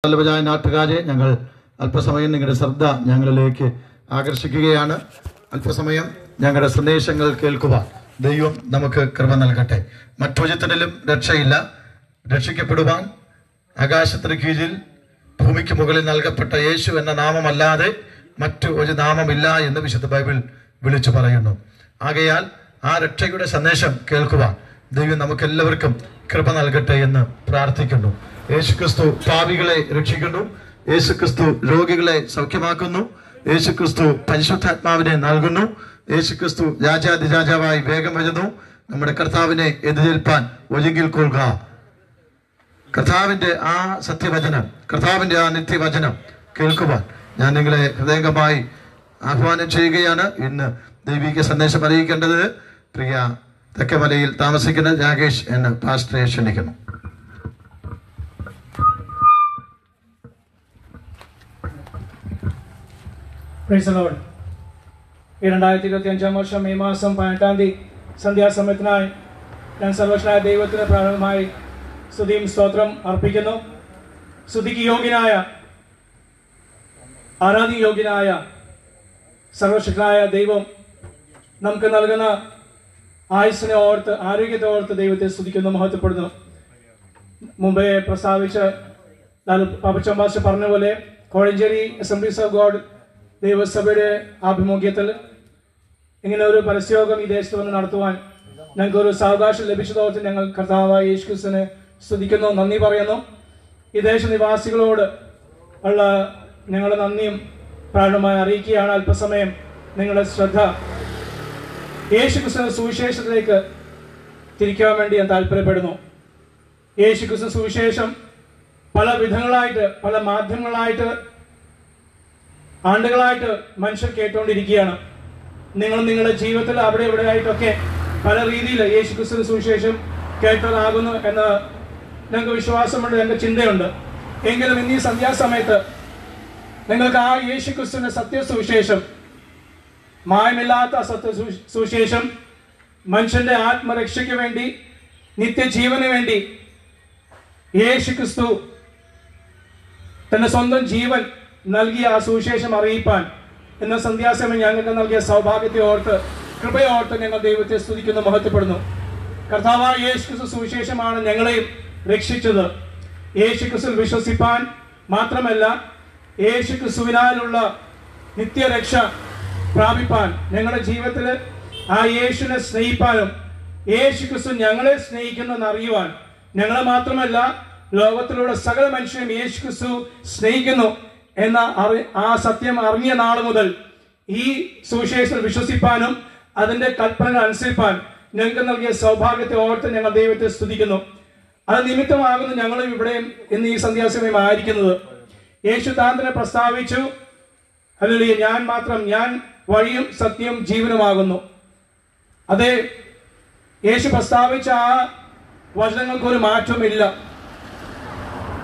നല്ലവരായ നാട്ടുകാരെ, ഞങ്ങൾ അല്പസമയം നിങ്ങളുടെ ശ്രദ്ധ ഞങ്ങളിലേക്ക് ആകർഷിക്കുകയാണ്. അല്പസമയം ഞങ്ങളുടെ സന്ദേശങ്ങൾ കേൾക്കുവാൻ ദൈവം നമുക്ക് കൃപ നൽകട്ടെ. മറ്റൊരുത്തനിലും രക്ഷയില്ല. രക്ഷിക്കപ്പെടുവാൻ ആകാശത്തിന് കീഴിൽ ഭൂമിക്ക് മുകളിൽ നൽകപ്പെട്ട യേശു എന്ന നാമമല്ലാതെ മറ്റു ഒരു നാമമില്ല എന്ന് വിശുദ്ധ ബൈബിൾ വിളിച്ചു പറയുന്നു. ആകയാൽ ആ രക്ഷയുടെ സന്ദേശം കേൾക്കുവാൻ ദൈവം നമുക്കെല്ലാവർക്കും കൃപ നൽകട്ടെ എന്ന് പ്രാർത്ഥിക്കുന്നു. യേശുക്രിസ്തു പാപികളെ രക്ഷിക്കുന്നു. യേശുക്രിസ്തു രോഗികളെ സൗഖ്യമാക്കുന്നു. യേശുക്രിസ്തു പരിശുദ്ധാത്മാവിനെ നൽകുന്നു. യേശുക്രിസ്തു രാജാതിരാജാവായി വേഗം വരുന്നു. നമ്മുടെ കർത്താവിനെ എതിരേൽപ്പാൻ ഒരുങ്ങിൽ കൊള്ളുക. കർത്താവിന്റെ ആ സത്യവചനം, കർത്താവിന്റെ ആ നിത്യവചനം കേൾക്കുവാൻ ഞാൻ നിങ്ങളെ ഹൃദയംഗമായി ആഹ്വാനം ചെയ്യുകയാണ്. ഇന്ന് ദൈവിക സന്ദേശം അറിയിക്കേണ്ടത് പ്രിയ തെക്കമലയിൽ താമസിക്കുന്ന രാകേഷ് എന്ന പാസ്റ്ററെ ക്ഷണിക്കുന്നു. ഈ 2025 വർഷം മെയ് മാസം 18 തീയതി സന്ധ്യാസമയത്തിനായി ഞാൻ സർവ്വശനായ ദൈവത്തിന് പ്രാരംഭമായി സ്തുതിയും സ്തോത്രം അർപ്പിക്കുന്നു. സ്തുതിക്ക് യോഗ്യനായ, ആരാധ്യയോഗ്യനായ സർവശക്തനായ ദൈവം നമുക്ക് നൽകുന്ന ആയുസ്സിനെ ഓർത്ത്, ആരോഗ്യത്തെ ഓർത്ത് ദൈവത്തെ സ്തുതിക്കുന്നു, മഹത്വപ്പെടുന്നു. മുമ്പേ പ്രസ്താവിച്ച പാപ്പച്ചമ്പാശ പറഞ്ഞ പോലെ കോഴഞ്ചേരി അസംബ്ലീസ് ഓഫ് ഗോഡ് ദൈവസഭയുടെ ആഭിമുഖ്യത്തിൽ ഇങ്ങനെ ഒരു പരസ്യയോഗം ഈ ദേശത്ത് വന്ന് നടത്തുവാൻ ഞങ്ങൾക്കൊരു സാവകാശം ലഭിച്ചതോർത്ത് ഞങ്ങൾ കർത്താവായ യേശുക്രിസ്തുവിനെ സ്തുതിക്കുന്നു, നന്ദി പറയുന്നു. ഈ ദേശനിവാസികളോട് ഉള്ള ഞങ്ങളുടെ നന്ദിയും പ്രാരംഭമായി അറിയിക്കുകയാണ്. അല്പസമയം നിങ്ങളുടെ ശ്രദ്ധ യേശുക്രിസ്തുവിന്റെ സുവിശേഷത്തിലേക്ക് തിരിക്കാൻ വേണ്ടി ഞാൻ താല്പര്യപ്പെടുന്നു. യേശുക്രിസ്തു സുവിശേഷം പല വിധങ്ങളായിട്ട്, പല മാധ്യമങ്ങളായിട്ട്, ആണ്ടുകളായിട്ട് മനുഷ്യർ കേട്ടുകൊണ്ടിരിക്കുകയാണ്. നിങ്ങളുടെ ജീവിതത്തിൽ അവിടെ ഇവിടെ ആയിട്ടൊക്കെ പല രീതിയിൽ യേശുക്രിസ്തുവിന്റെ സുവിശേഷം കേട്ടതാകുന്നു എന്ന് ഞങ്ങൾക്ക് വിശ്വാസമുണ്ട്, ഞങ്ങൾക്ക് ചിന്തയുണ്ട്. എങ്കിലും ഇന്ന് ഈ സന്ധ്യാസമയത്ത് നിങ്ങൾക്ക് ആ യേശുക്രിസ്തുവിന്റെ സത്യസുവിശേഷം, മായമില്ലാത്ത സുവിശേഷം, മനുഷ്യന്റെ ആത്മരക്ഷയ്ക്ക് വേണ്ടി, നിത്യജീവന് വേണ്ടി യേശുക്രിസ്തു തന്റെ സ്വന്തം ജീവൻ നൽകിയ ആ സുവിശേഷം അറിയിപ്പാൻ എന്ന സന്ധ്യാസമയം ഞങ്ങൾക്ക് നൽകിയ സൗഭാഗ്യത്തെ ഓർത്ത്, കൃപയോർത്ത് ഞങ്ങൾ ദൈവത്തെ സ്തുതിക്കുന്നു, മഹത്വപ്പെടുന്നു. കർത്താവായ യേശുക്രിസ്തു സുവിശേഷമാണ് ഞങ്ങളെയും രക്ഷിച്ചത്. യേശുക്രിസ്തുവിൽ വിശ്വസിപ്പാൻ മാത്രമല്ല, യേശുക്രിസ്തുവിനാലുള്ള നിത്യരക്ഷ പ്രാപിപ്പാൻ, ഞങ്ങളുടെ ജീവിതത്തിൽ ആ യേശുവിനെ സ്നേഹിപ്പാനും യേശുക്രിസ്തു ഞങ്ങളെ സ്നേഹിക്കുന്നെന്ന് അറിയുവാൻ, ഞങ്ങളെ മാത്രമല്ല ലോകത്തിലുള്ള സകല മനുഷ്യരും യേശുക്രിസ്തു സ്നേഹിക്കുന്നു എന്ന ആ സത്യം അറിഞ്ഞ നാൾ മുതൽ ഈ സുവിശേഷത്തിൽ വിശ്വസിപ്പാനും അതിന്റെ കൽപ്പനകൾ അനുസരിപ്പാൻ ഞങ്ങൾക്ക് നൽകിയ സൗഭാഗ്യത്തെ ഓർത്ത് ഞങ്ങൾ ദൈവത്തെ സ്തുതിക്കുന്നു. അത് നിമിത്തമാകുന്നു ഞങ്ങളും ഇവിടെയും ഇന്ന് ഈ സന്ധ്യാസമയം ആയിരിക്കുന്നത്. യേശു താൻ തന്നെ പ്രസ്താവിച്ചു, ഹല്ലേലൂയ, ഞാൻ വഴിയും സത്യവും ജീവനുമാകുന്നു. അതെ, യേശു പ്രസ്താവിച്ച ആ വചനങ്ങൾക്കൊരു മാറ്റവുമില്ല.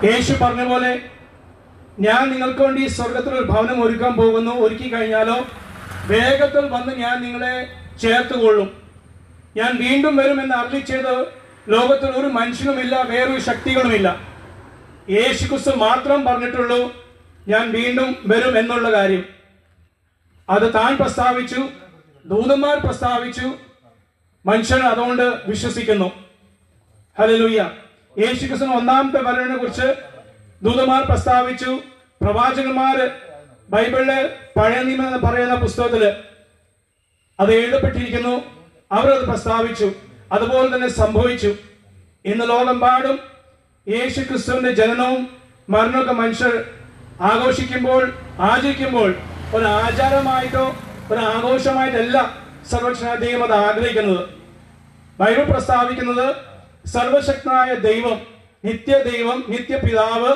യേശു പറഞ്ഞ പോലെ, ഞാൻ നിങ്ങൾക്ക് വേണ്ടി സ്വർഗത്തിലൊരു ഭവനം ഒരുക്കാൻ പോകുന്നു, ഒരുക്കി കഴിഞ്ഞാലോ വേഗത്തിൽ വന്ന് ഞാൻ നിങ്ങളെ ചേർത്തുകൊള്ളും. ഞാൻ വീണ്ടും വരുമെന്ന് അരുളി ചെയ്ത് ലോകത്തിൽ ഒരു മനുഷ്യനുമില്ല, വേറൊരു ശക്തികളുമില്ല. യേശുക്രിസ്തു മാത്രം പറഞ്ഞിട്ടുള്ളൂ ഞാൻ വീണ്ടും വരും എന്നുള്ള കാര്യം. അത് താൻ പ്രസ്താവിച്ചു, ദൂതന്മാർ പ്രസ്താവിച്ചു, മനുഷ്യൻ അതുകൊണ്ട് വിശ്വസിക്കുന്നു. ഹല്ലേലൂയ. യേശുക്രിസ്തു ഒന്നാമത്തെ വരവിനെ കുറിച്ച് ദൂതന്മാർ പ്രസ്താവിച്ചു, പ്രവാചകന്മാര് ബൈബിളിലെ പഴയ നിയമം എന്ന് പറയുന്ന പുസ്തകത്തില് അത് എഴുതപ്പെട്ടിരിക്കുന്നു, അവരത് പ്രസ്താവിച്ചു. അതുപോലെ തന്നെ സംഭവിച്ചു. ഇന്ന് ലോകമെമ്പാടും യേശുക്രിസ്തുവിന്റെ ജനനവും മരണമൊക്കെ മനുഷ്യർ ആഘോഷിക്കുമ്പോൾ, ആചരിക്കുമ്പോൾ ഒരു ആചാരമായിട്ടോ ഒരു ആഘോഷമായിട്ടല്ല സർവശക്തനായ ദൈവം അത് ആഗ്രഹിക്കുന്നത്. ബൈബിൾ പ്രസ്താവിക്കുന്നത് സർവശക്തനായ ദൈവം, നിത്യദൈവം, നിത്യപിതാവ്,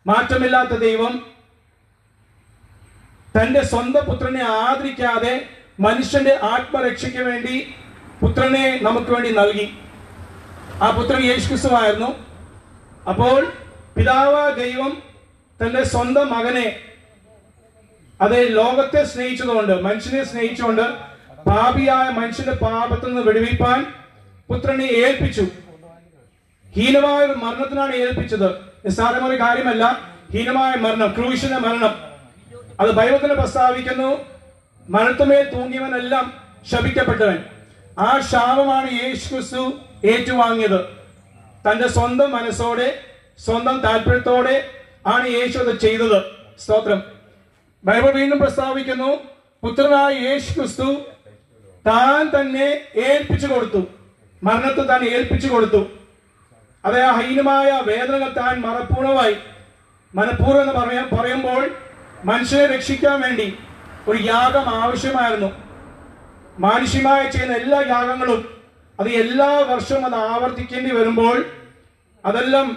മാറ്റമില്ലാത്ത ദൈവം തന്റെ സ്വന്തം പുത്രനെ ആദരിക്കാതെ മനുഷ്യന്റെ ആത്മരക്ഷയ്ക്ക് വേണ്ടി പുത്രനെ നമുക്ക് വേണ്ടി നൽകി. ആ പുത്രൻ യേശുക്രിസ്തുവായിരുന്നു. അപ്പോൾ പിതാവായ ദൈവം തന്റെ സ്വന്തം മകനെ, അതേ ലോകത്തെ സ്നേഹിച്ചതുകൊണ്ട്, മനുഷ്യനെ സ്നേഹിച്ചുകൊണ്ട് പാപിയായ മനുഷ്യന്റെ പാപത്തിൽ നിന്ന് വിടുവിപ്പാൻ പുത്രനെ ഏൽപ്പിച്ചു. ഹീനമായ ഒരു മരണത്തിനാണ് ഏൽപ്പിച്ചത്. നിസ്സാരമായ കാര്യമല്ല. ഹീനമായ മരണം, ക്രൂശിന്റെ മരണം, അത് ബൈബിളിൽ പ്രസ്താവിക്കുന്നു. മരണത്തുമേൽ തൂങ്ങിയവനെല്ലാം ശപിക്കപ്പെട്ടവൻ. ആ ശാപമാണ് യേശുക്രിസ്തു ഏറ്റുവാങ്ങിയത്. തന്റെ സ്വന്തം മനസ്സോടെ, സ്വന്തം താല്പര്യത്തോടെ ആണ് യേശു അത് ചെയ്തത്. സ്തോത്രം. ബൈബിൾ വീണ്ടും പ്രസ്താവിക്കുന്നു, പുത്രനായ യേശുക്രിസ്തു താൻ തന്നെ ഏൽപ്പിച്ചു കൊടുത്തു, മരണത്തെ താൻ ഏൽപ്പിച്ചു കൊടുത്തു. അതേ ആ ഹീനമായ വേദനകൾ താൻ മനഃപൂർവ്വം എന്ന് പറയുമ്പോൾ മനുഷ്യനെ രക്ഷിക്കാൻ വേണ്ടി ഒരു യാഗം ആവശ്യമായിരുന്നു. മാനുഷികമായി ചെയ്യുന്ന എല്ലാ യാഗങ്ങളും അത് എല്ലാ വർഷവും അത് ആവർത്തിക്കേണ്ടി വരുമ്പോൾ, അതെല്ലാം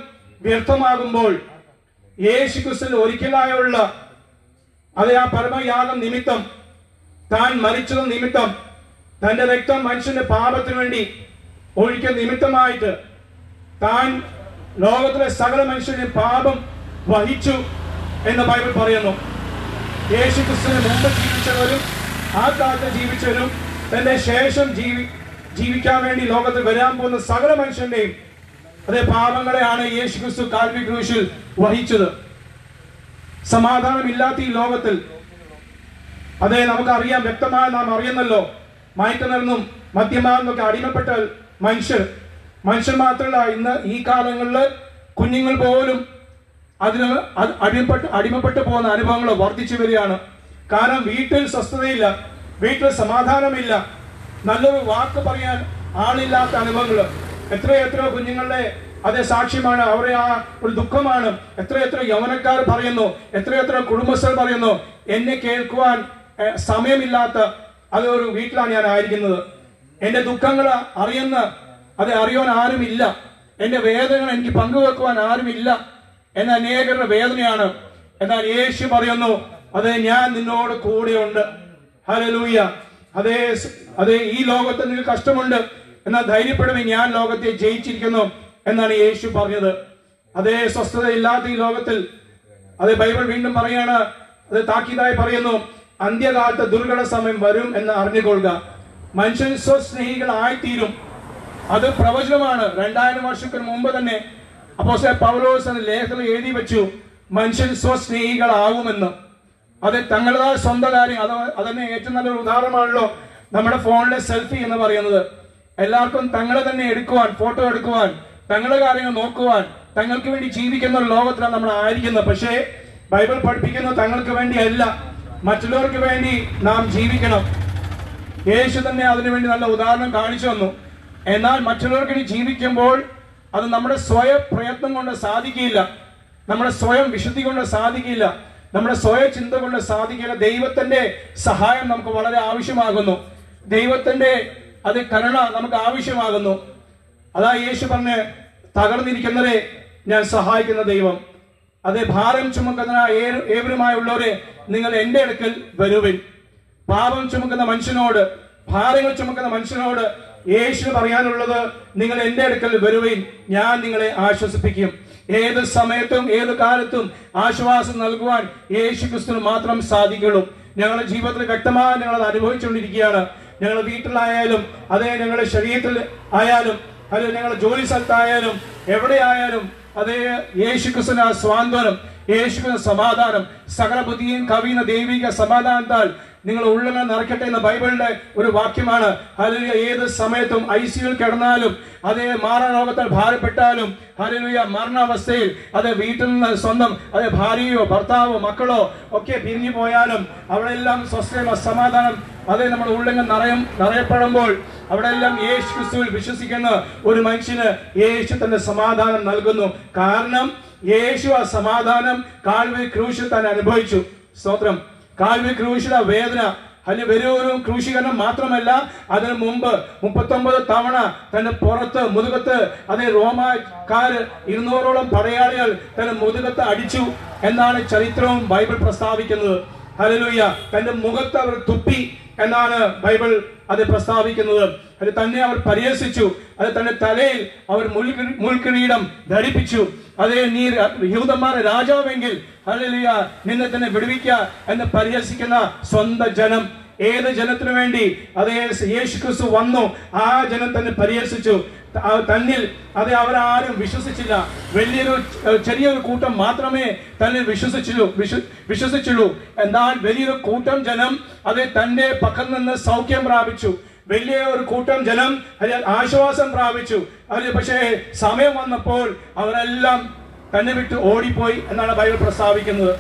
വ്യർത്ഥമാകുമ്പോൾ, യേശുക്രിസ്തുവിൽ ഒരിക്കലായുള്ള അതേ ആ പരമയാഗം നിമിത്തം, താൻ മരിച്ചത് നിമിത്തം, തന്റെ രക്തം മനുഷ്യന്റെ പാപത്തിനു വേണ്ടി ഒഴിക്കുന്ന നിമിത്തമായിട്ട് താൻ ലോകത്തിലെ സകല മനുഷ്യരുടെ പാപം വഹിച്ചു എന്ന് ബൈബിൾ പറയുന്നു. യേശുക്രിസ്തുവിന് മുമ്പ് ജീവിച്ചവരും ആ കാലത്ത് ജീവിച്ചവരും തന്റെ ശേഷം ജീവിക്കാൻ വേണ്ടി ലോകത്തിൽ വരാൻ പോകുന്ന സകല മനുഷ്യന്റെയും അതേ പാപങ്ങളെയാണ് യേശുക്രിസ്തു കാൽവരി ക്രൂശിൽ വഹിച്ചത്. സമാധാനമില്ലാത്ത ഈ ലോകത്തിൽ, അതേ നമുക്കറിയാം, വ്യക്തമായി നാം അറിയുന്നല്ലോ, മയക്കുമരുന്നും മദ്യപാനമൊക്കെ അടിമപ്പെട്ട മനുഷ്യർ മാത്രമല്ല, ഇന്ന് ഈ കാലങ്ങളിൽ കുഞ്ഞുങ്ങൾ പോലും അതിന് അടിമപ്പെട്ടു പോകുന്ന അനുഭവങ്ങൾ വർദ്ധിച്ചു വരികയാണ്. കാരണം വീട്ടിൽ സ്വസ്ഥതയില്ല, വീട്ടിൽ സമാധാനമില്ല, നല്ലൊരു വാക്ക് പറയാൻ ആളില്ലാത്ത അനുഭവങ്ങൾ. എത്രയെത്ര കുഞ്ഞുങ്ങളുടെ അതേ സാക്ഷ്യമാണ്, അവരെ ആ ഒരു ദുഃഖമാണ്. എത്രയെത്ര യൗവനക്കാർ പറയുന്നു, എത്രയെത്ര കുടുംബസ്ഥർ പറയുന്നു, എന്നെ കേൾക്കുവാൻ സമയമില്ലാത്ത അതൊരു വീട്ടിലാണ് ഞാൻ ആയിരിക്കുന്നത്. എന്റെ ദുഃഖങ്ങൾ അറിയാൻ ആരുമില്ല, എന്റെ വേദനകൾ എനിക്ക് പങ്കുവെക്കുവാൻ ആരുമില്ല എന്ന അനേകരുടെ വേദനയാണ്. എന്നാൽ യേശു പറയുന്നു, അതെ ഞാൻ നിന്നോട് കൂടെയുണ്ട്. ഹല്ലേലൂയ. അതേ ഈ ലോകത്ത് നിങ്ങൾക്ക് കഷ്ടമുണ്ട്, എന്നാൽ ധൈര്യപ്പെടുവീൻ, ഞാൻ ലോകത്തെ ജയിച്ചിരിക്കുന്നു എന്നാണ് യേശു പറഞ്ഞത്. അതേ സ്വസ്ഥതയില്ലാത്ത ഈ ലോകത്തിൽ അതേ ബൈബിൾ വീണ്ടും പറയാണ്, അത് താക്കീതായി പറയുന്നു, അന്ത്യകാലത്ത് ദുർഘട സമയം വരും എന്ന് അറിഞ്ഞുകൊള്ളുക. മനുഷ്യൻ സ്വസ്നേഹികളായിത്തീരും. അത് പ്രവചനമാണ്. 2000 വർഷത്തിന് മുമ്പ് തന്നെ അപ്പോസ്തലൻ പൗലോസ് എന്ന ലേഖനം എഴുതി വെച്ചു, മനുഷ്യൻ സ്വസ്നേഹികളാവുമെന്ന്. അത് തങ്ങളുടേതായ സ്വന്തം കാര്യം, അതന്നെ ഏറ്റവും നല്ലൊരു ഉദാഹരണമാണല്ലോ നമ്മുടെ ഫോണിലെ സെൽഫി എന്ന് പറയുന്നത്. എല്ലാവർക്കും തങ്ങളെ തന്നെ എടുക്കുവാൻ, ഫോട്ടോ എടുക്കുവാൻ, തങ്ങളുടെ കാര്യങ്ങൾ നോക്കുവാൻ, തങ്ങൾക്ക് വേണ്ടി ജീവിക്കുന്ന ഒരു ലോകത്തിലാണ് നമ്മൾ ആയിരിക്കുന്നത്. പക്ഷേ ബൈബിൾ പഠിപ്പിക്കുന്നത് തങ്ങൾക്ക് വേണ്ടിയല്ല, മറ്റുള്ളവർക്ക് വേണ്ടി നാം ജീവിക്കണം. യേശു തന്നെ അതിനുവേണ്ടി നല്ല ഉദാഹരണം കാണിച്ചു തന്നു. എന്നാൽ മറ്റുള്ളവർക്ക് വേണ്ടി ജീവിക്കുമ്പോൾ അത് നമ്മുടെ സ്വയം പ്രയത്നം കൊണ്ട് സാധിക്കില്ല, നമ്മുടെ സ്വയം വിശുദ്ധി കൊണ്ട് സാധിക്കില്ല, നമ്മുടെ സ്വയ ചിന്ത കൊണ്ട് സാധിക്കില്ല. ദൈവത്തിന്റെ സഹായം നമുക്ക് വളരെ ആവശ്യമാകുന്നു. ദൈവത്തിന്റെ കരുണ നമുക്ക് ആവശ്യമാകുന്നു. അതാ യേശു പറഞ്ഞ്, തകർന്നിരിക്കുന്നവരെ ഞാൻ സഹായിക്കുന്ന ദൈവം. ഭാരം ചുമക്കുന്ന ഏവരുമായുള്ളവരെ നിങ്ങൾ എന്റെ അടുക്കൽ വരുവിൻ. പാപം ചുമക്കുന്ന മനുഷ്യനോട്, ഭാരങ്ങൾ ചുമക്കുന്ന മനുഷ്യനോട് യേശു പറയാനുള്ളത്, നിങ്ങൾ എന്റെ അടുക്കൽ വരുവിൻ, ഞാൻ നിങ്ങളെ ആശ്വസിപ്പിക്കും. ഏത് സമയത്തും ഏത് കാലത്തും ആശ്വാസം നൽകുവാൻ യേശു ക്രിസ്തുവിന് മാത്രം സാധിക്കുള്ളൂ. ഞങ്ങളുടെ ജീവിതത്തിൽ വ്യക്തമായി ഞങ്ങളത് അനുഭവിച്ചുകൊണ്ടിരിക്കുകയാണ്. ഞങ്ങളുടെ വീട്ടിലായാലും, ഞങ്ങളുടെ ശരീരത്തിൽ ആയാലും, ഞങ്ങളുടെ ജോലി സ്ഥലത്തായാലും, എവിടെയായാലും യേശു ക്രിസ്തുവിന് ആ സ്വാന്തനം, യേശുവിന് സമാധാനം, സകല ബുദ്ധിയും കവിയുന്ന ദൈവിക സമാധാനത്താൽ നിങ്ങൾ ഉള്ളങ്ങൾ നിറയ്ക്കട്ടെ എന്ന ബൈബിളിന്റെ ഒരു വാക്യമാണ്. ഹല്ലേലൂയ. ഏത് സമയത്തും ICUയിൽ കിടന്നാലും, മാറാരോഗത്താൽ ഭാരപ്പെട്ടാലും, ഹല്ലേലൂയ, മരണാവസ്ഥയിൽ, വീട്ടിൽ നിന്ന് സ്വന്തം ഭാര്യയോ ഭർത്താവോ മക്കളോ ഒക്കെ പിരിഞ്ഞു പോയാലും അവിടെ എല്ലാം സ്വസ്ഥ സമാധാനം നമ്മുടെ ഉള്ളങ്ങൾ നിറയപ്പെടുമ്പോൾ അവിടെ എല്ലാം യേശു ക്രിസ്തുവിൽ വിശ്വസിക്കുന്ന ഒരു മനുഷ്യന് യേശു തന്റെ സമാധാനം നൽകുന്നു. കാരണം യേശു ആ സമാധാനം കാൽവരി ക്രൂശിൽ തന്നെ അനുഭവിച്ചു. സ്തോത്രം. കാൽവരി ക്രൂശിലെ വേദന വെറും ക്രൂശീകരണം മാത്രമല്ല, അതിനു മുമ്പ് 39 തവണ തന്റെ പുറത്ത് മുതുകത്ത് റോമാക്കാര് 200ഓളം പടയാളികൾ തന്റെ മുതുകത്ത് അടിച്ചു എന്നാണ് ചരിത്രവും ബൈബിൾ പ്രസ്താവിക്കുന്നത്. ഹല്ലേലൂയ. തന്റെ മുഖത്ത് അവർ തുപ്പി എന്നാണ് ബൈബിൾ പ്രസ്താവിക്കുന്നത്. തന്നെ അവർ പരിഹസിച്ചു, തന്റെ തലയിൽ അവർ മുൾക്കിരീടം ധരിപ്പിച്ചു. നീ യഹൂദന്മാരുടെ രാജാവെങ്കിൽ ഹല്ലേലൂയ നിന്നെ തന്നെ വിടുവിക്ക എന്ന് പരിഹസിക്കുന്ന സ്വന്തം ജനം ഏത് ജനത്തിനു വേണ്ടി അതേ യേശു ക്രിസ്തു വന്നു, ആ ജനം തന്നെ പരിഹസിച്ചു. തന്നിൽ അവരാരും വിശ്വസിച്ചില്ല. ചെറിയൊരു കൂട്ടം മാത്രമേ തന്നിൽ വിശ്വസിച്ചുള്ളൂ. എന്നാൽ വലിയൊരു കൂട്ടം ജനം തന്റെ പക്കൽ നിന്ന് സൗഖ്യം പ്രാപിച്ചു. വലിയ ഒരു കൂട്ടം ജനം ആശ്വാസം പ്രാപിച്ചു. പക്ഷേ സമയം വന്നപ്പോൾ അവരെല്ലാം തന്നെ വിട്ട് ഓടിപ്പോയി എന്നാണ് ബൈബിൾ പ്രസ്താവിക്കുന്നത്.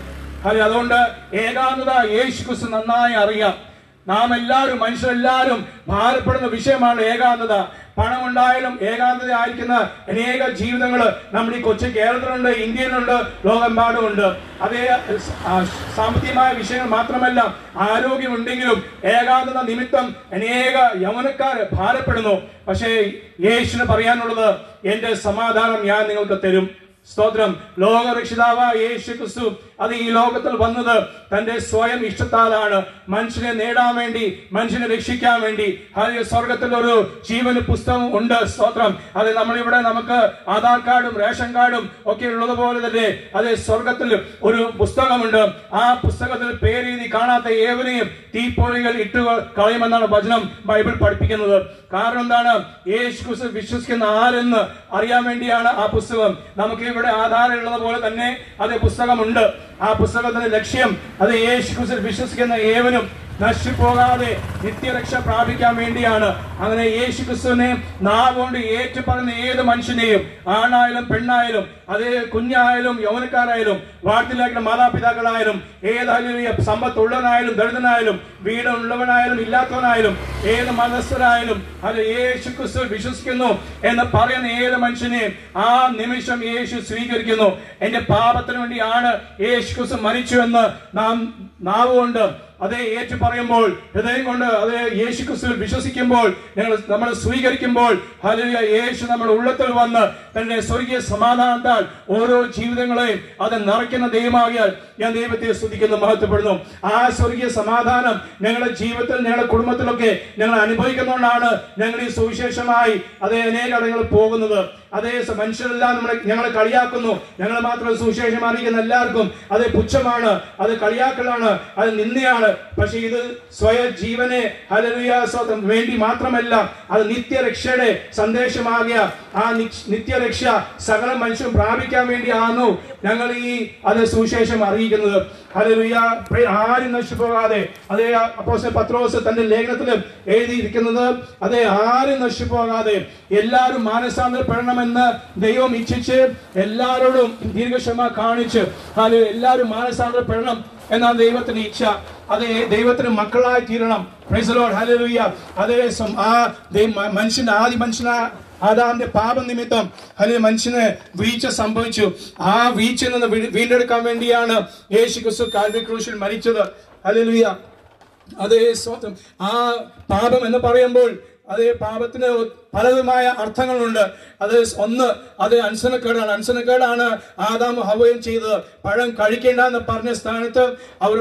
അതുകൊണ്ട് ഏകാന്തത യേശു ക്രിസ്തു നന്നായി അറിയാം. നാം എല്ലാവരും, മനുഷ്യരെല്ലാവരും ഭാരപ്പെടുന്ന വിഷയമാണ് ഏകാന്തത. പണമുണ്ടായാലും ഏകാന്തത ആയിരിക്കുന്ന അനേക ജീവിതങ്ങൾ നമ്മുടെ ഈ കൊച്ചു കേരളത്തിലുണ്ട്, ഇന്ത്യയിലുണ്ട്, ലോകമെമ്പാടുമുണ്ട്. അതേ സാമ്പത്തികമായ വിഷയങ്ങൾ മാത്രമല്ല, ആരോഗ്യമുണ്ടെങ്കിലും ഏകാന്തത നിമിത്തം അനേക യൗവനക്കാർ ഭാരപ്പെടുന്നു. പക്ഷേ യേശുവിന് പറയാനുള്ളത്, എന്റെ സമാധാനം ഞാൻ നിങ്ങൾക്ക് തരും. സ്തോത്രം. ലോകരക്ഷിതാവായ യേശു ക്രിസ്തു ഈ ലോകത്തിൽ വന്നത് തന്റെ സ്വയം ഇഷ്ടത്താലാണ്. മനുഷ്യനെ നേടാൻ വേണ്ടി, മനുഷ്യനെ രക്ഷിക്കാൻ വേണ്ടി. സ്വർഗത്തിൽ ഒരു ജീവന് പുസ്തകം ഉണ്ട്. സ്തോത്രം. നമ്മളിവിടെ നമുക്ക് ആധാർ കാർഡും റേഷൻ കാർഡും ഒക്കെ ഉള്ളതുപോലെ തന്നെ സ്വർഗത്തിൽ ഒരു പുസ്തകമുണ്ട്. ആ പുസ്തകത്തിൽ പേരെഴുതി കാണാത്ത ഏവരെയും തീപ്പൊഴികൾ ഇട്ടു കളയുമെന്നാണ് വചനം ബൈബിൾ പഠിപ്പിക്കുന്നത്. കാരണം എന്താണ്? യേശു ക്രിസ്തു വിശ്വസിക്കുന്ന ആരെന്ന് അറിയാൻ വേണ്ടിയാണ് ആ പുസ്തകം. നമുക്ക് ഇവിടെ ആധാരം ഉള്ളത് പോലെ തന്നെ പുസ്തകമുണ്ട്. ആ പുസ്തകത്തിന്റെ ലക്ഷ്യം യേശു ക്രിസ്തുവിൽ വിശ്വസിക്കുന്ന ഏവനും നശിച്ചുപോകാതെ നിത്യരക്ഷ പ്രാപിക്കാൻ വേണ്ടിയാണ്. അങ്ങനെ യേശു ക്രിസ്തുവിനെ നാവുകൊണ്ട് ഏറ്റുപറയുന്ന ഏത് മനുഷ്യനെയും, ആണായാലും പെണ്ണായാലും, കുഞ്ഞായാലും യൗവനക്കാരായാലും, വാർത്തയിലാക്കുന്ന മാതാപിതാക്കളായാലും, ഏതായാലും സമ്പത്തുള്ളവനായാലും ദരിദ്രനായാലും, വീടുള്ളവനായാലും ഇല്ലാത്തവനായാലും, ഏത് മതസ്ഥരായാലും യേശു ക്രിസ്തു വിശ്വസിക്കുന്നു എന്ന് പറയുന്ന ഏത് മനുഷ്യനെയും ആ നിമിഷം യേശു സ്വീകരിക്കുന്നു. എന്റെ പാപത്തിന് വേണ്ടിയാണ് യേശു ക്രിസ്തു മരിച്ചു എന്ന് നാം നാവുകൊണ്ട് ഏറ്റു പറയുമ്പോൾ, ഹൃദയം കൊണ്ട് യേശു ക്രിസ്തുവിൽ വിശ്വസിക്കുമ്പോൾ, നമ്മൾ സ്വീകരിക്കുമ്പോൾ, ഹല്ലേലൂയ, യേശു നമ്മുടെ ഉള്ളത്തിൽ വന്ന് തന്റെ സ്വർഗീയ സമാധാനത്താൽ ഓരോ ജീവിതങ്ങളെയും നിറയ്ക്കുന്ന ദൈവമാകിയാൽ ഞാൻ ദൈവത്തെ സ്തുതിക്കുന്നു, മഹത്വപ്പെടുന്നു. ആ സ്വർഗീയ സമാധാനം ഞങ്ങളുടെ ജീവിതത്തിൽ, ഞങ്ങളുടെ കുടുംബത്തിലൊക്കെ ഞങ്ങൾ അനുഭവിക്കുന്നതുകൊണ്ടാണ് ഞങ്ങൾ ഈ സുവിശേഷമായി അനേക ഇടങ്ങളിൽ പോകുന്നത്. മനുഷ്യരെല്ലാം ഞങ്ങളെ കളിയാക്കുന്നു. ഞങ്ങൾ മാത്രം സുവിശേഷം അറിയിക്കുന്ന എല്ലാവർക്കും പുച്ഛമാണ്, കളിയാക്കലാണ്, നിന്ദയാണ്. പക്ഷെ ഇത് സ്വയം ജീവനെ ഹല്ലേലൂയ വേണ്ടി മാത്രമല്ല, നിത്യരക്ഷയുടെ സന്ദേശമാകിയ ആ നിത്യരക്ഷ സകല മനുഷ്യരും പ്രാപിക്കാൻ വേണ്ടിയാണു ഞങ്ങൾ ഈ സുവിശേഷം അറിയിക്കുന്നത്. ഹല്ലേലൂയ. ആരും നശിച്ചുപോകാതെ അപ്പോസ്തലൻ പത്രോസ് തന്റെ ലേഖനത്തിൽ എഴുതിയിരിക്കുന്നത് ആരും നശിച്ചുപോകാതെ എല്ലാവരും മാനസാന്തരപ്പെടണമെന്ന് ദൈവം ഇച്ഛിച്ച് എല്ലാവരോടും ദീർഘക്ഷമ കാണിച്ച് എല്ലാവരും മാനസാന്തരപ്പെടണം എന്നാണ് ദൈവത്തിന്റെ ഇച്ഛ. ദൈവത്തിന് മക്കളായി തീരണം. Praise the Lord. ഹല്ലേലൂയ. മനുഷ്യന്റെ ആദ്യ മനുഷ്യനായ ആദാമിന്റെ പാപം നിമിത്തം മനുഷ്യന് വീഴ്ച സംഭവിച്ചു. ആ വീഴ്ചയിൽ നിന്ന് വീണ്ടെടുക്കാൻ വേണ്ടിയാണ് യേശു ക്രിസ്തു കാൽവരി ക്രൂശിൽ മരിച്ചത്. ഹല്ലേലൂയ. ആ പാപം എന്ന് പറയുമ്പോൾ പാപത്തിന് പലവിധമായ അർത്ഥങ്ങളുണ്ട്. ഒന്ന് അനുസരണക്കേടാണ്. അനുസരണക്കേടാണ് ആദാം ഹവ്വയും ചെയ്തത്. പഴം കഴിക്കേണ്ട എന്ന് പറഞ്ഞ സ്ഥാനത്ത് അവർ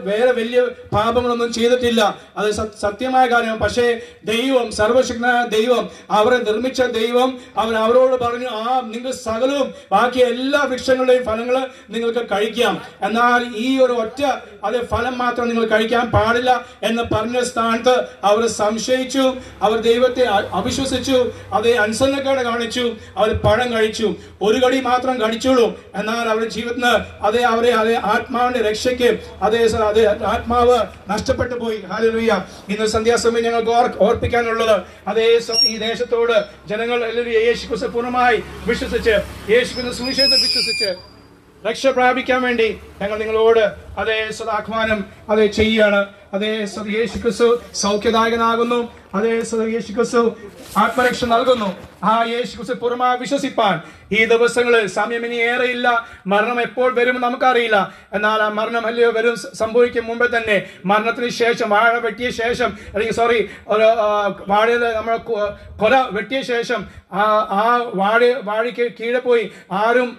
വേറെ വലിയ പാപങ്ങളൊന്നും ചെയ്തിട്ടില്ല. സത്യമായ കാര്യമാണ്. പക്ഷേ ദൈവം, സർവശക്തനായ ദൈവം, അവരെ നിർമ്മിച്ച ദൈവം അവരോട് പറഞ്ഞു, നിങ്ങൾ സകലവും ബാക്കി എല്ലാ വൃക്ഷങ്ങളുടെയും ഫലങ്ങൾ നിങ്ങൾക്ക് കഴിക്കാം, എന്നാൽ ഈ ഒരു ഒറ്റ ഫലം മാത്രം നിങ്ങൾ കഴിക്കാൻ പാടില്ല എന്ന് പറഞ്ഞ സ്ഥാനത്ത് അവർ സംശയിച്ചു, അവർ ദൈവത്തെ അവിശ്വസിച്ചു, അനുസരണക്കേട് കാണിച്ചു, അവർ പഴം കഴിച്ചു. ഒരു കടി മാത്രം കഴിച്ചുള്ളൂ. എന്നാൽ അവരുടെ ജീവിതത്തിന് അവരെ ആത്മാവിന്റെ രക്ഷയ്ക്ക് ആത്മാവ് നഷ്ടപ്പെട്ടു പോയി. ഹല്ലേലൂയ. ഇന്ന് സന്ധ്യാസമയം ഞങ്ങൾക്ക് ഓർപ്പിക്കാനുള്ളത് ഈ ദേശത്തോട് ജനങ്ങൾ യേശു ക്രിസ്തു പൂർണ്ണമായി വിശ്വസിച്ച്, യേശു ക്രിസ്തു സുവിശേഷത്തെ വിശ്വസിച്ച് രക്ഷ പ്രാപിക്കാൻ വേണ്ടി ഞങ്ങൾ നിങ്ങളോട് ആഹ്വാനം ചെയ്യുകയാണ്. യേശു ക്രിസ്തു സൗഖ്യദായകനാകുന്നു. യേശു ക്രിസ്തു ആത്മരക്ഷ നൽകുന്നു. ആ യേശു ക്രിസ്തു പൂർണ്ണമായി വിശ്വസിപ്പാൻ ഈ ദിവസങ്ങളിൽ സമയം ഇനി ഏറെയില്ല. മരണം എപ്പോൾ വരും നമുക്കറിയില്ല. എന്നാൽ ആ മരണം വരും സംഭവിക്കും മുമ്പേ തന്നെ, മരണത്തിന് ശേഷം, വാഴ വെട്ടിയ ശേഷം, അല്ലെങ്കിൽ വാഴയുടെ നമ്മൾ കൊല വെട്ടിയ ശേഷം വാഴയ്ക്ക് കീഴെ പോയി ആരും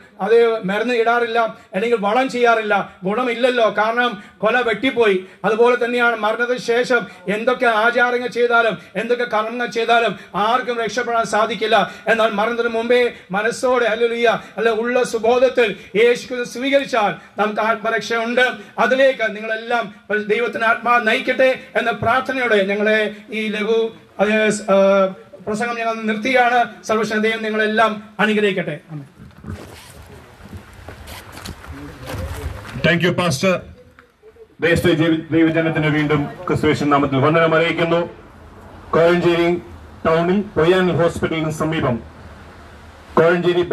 മരുന്ന് ഇടാറില്ല, അല്ലെങ്കിൽ വളം ചെയ്യാറില്ല. പാടില്ല, ഗുണമില്ലല്ലോ, കാരണം കൊല വെട്ടിപ്പോയി. അതുപോലെ തന്നെയാണ് മരണത്തിന് ശേഷം എന്തൊക്കെ ആചാരങ്ങൾ ചെയ്താലും എന്തൊക്കെ കർമ്മങ്ങൾ ചെയ്താലും ആർക്കും രക്ഷപ്പെടാൻ സാധിക്കില്ല. എന്നാൽ മരണത്തിന് മുമ്പേ മനസ്സോടെ ഹല്ലേലൂയ അല്ല ഉള്ള സുബോധത്തിൽ യേശു സ്വീകരിച്ചാൽ നമുക്ക് ആത്മരക്ഷ ഉണ്ട്. അതിലേക്ക് നിങ്ങളെല്ലാം ദൈവത്തിന് ആത്മാ നയിക്കട്ടെ എന്ന പ്രാർത്ഥനയോടെ ഞങ്ങളെ ഈ ലഘു പ്രസംഗം ഞങ്ങൾ നിർത്തിയാണ്. സർവ്വശക്തനായ ദൈവം നിങ്ങളെല്ലാം അനുഗ്രഹിക്കട്ടെ. Thank you pastor. ദൈവജനത്തിന് വീണ്ടും ക്രിസ്തുയേശു നാമത്തിൽ വന്ദനം അറിയിക്കുന്നു. കോഴഞ്ചേരി ടൗണിൽ പൊയ്യാനൽ ഹോസ്പിറ്റലിന് സമീപം കോഴഞ്ചേരി